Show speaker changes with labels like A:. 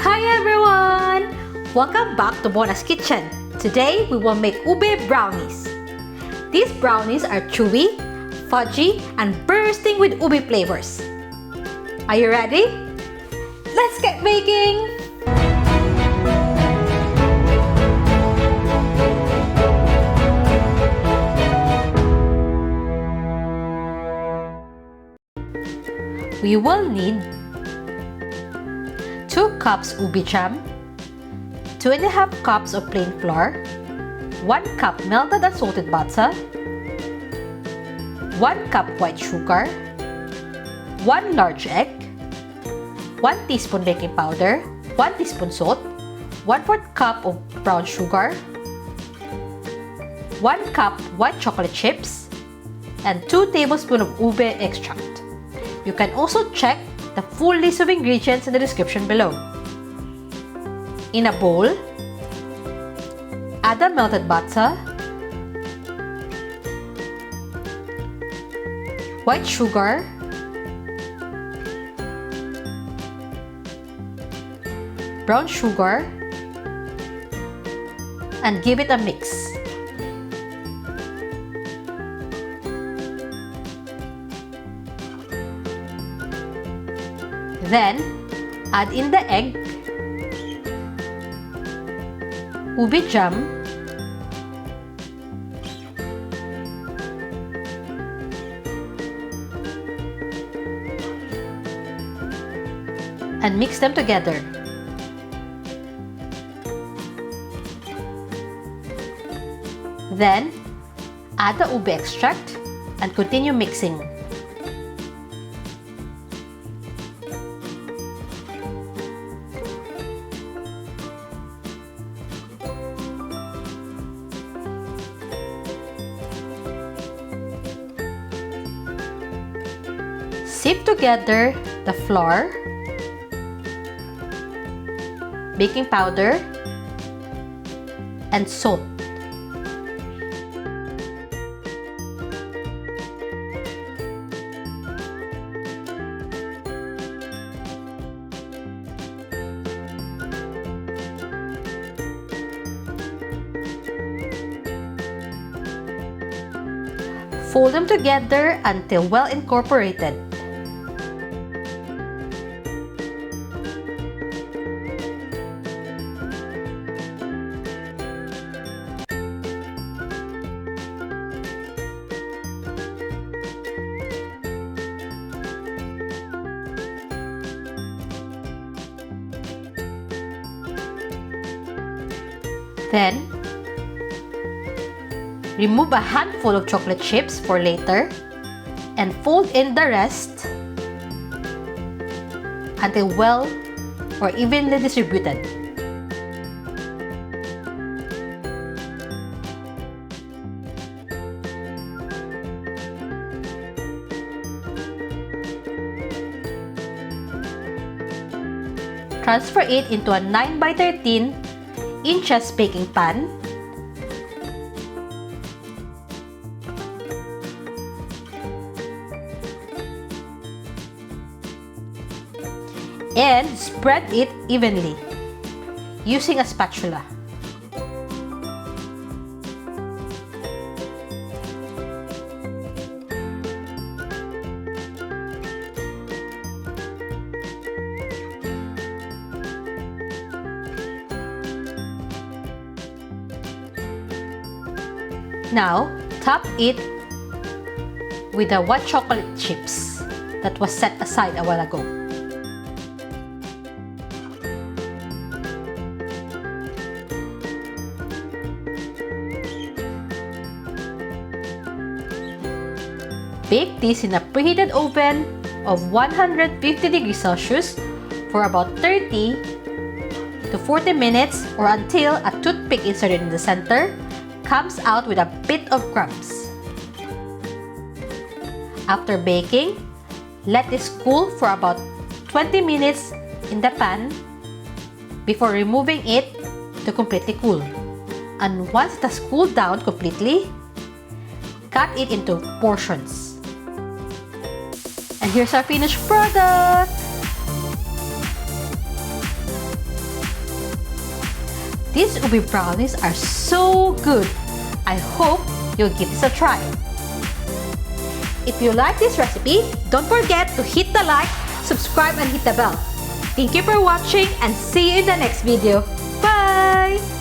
A: Hi everyone! Welcome back to Mona's Kitchen. Today we will make ube brownies. These brownies are chewy, fudgy, and bursting with ube flavors. Are you ready? Let's get baking! We will need 2 cups ube jam, 2½ cups of plain flour, 1 cup melted unsalted butter, 1 cup white sugar, 1 large egg, 1 teaspoon baking powder, 1 teaspoon salt, 1/4 cup of brown sugar, 1 cup white chocolate chips, and 2 tablespoons of ube extract. You can also check the full list of ingredients in the description below. In a bowl, add the melted butter, white sugar, brown sugar, and give it a mix. Then, add in the egg, ube jam, and mix them together. Then, add the ube extract and continue mixing. Sift together the flour, baking powder, and salt. Fold them together until well incorporated. Then, remove a handful of chocolate chips for later and fold in the rest until well or evenly distributed. Transfer it into a 9x13 inches baking pan. And spread it evenly using a spatula. Now, top it with the white chocolate chips that was set aside a while ago. Bake this in a preheated oven of 150 degrees Celsius for about 30 to 40 minutes or until a toothpick inserted in the center comes out with a bit of crumbs. After baking, let this cool for about 20 minutes in the pan before removing it to completely cool. And once it has cooled down completely, cut it into portions. And here's our finished product! These ube brownies are so good. I hope you'll give this a try. If you like this recipe, don't forget to hit the like, subscribe, and hit the bell. Thank you for watching and see you in the next video. Bye!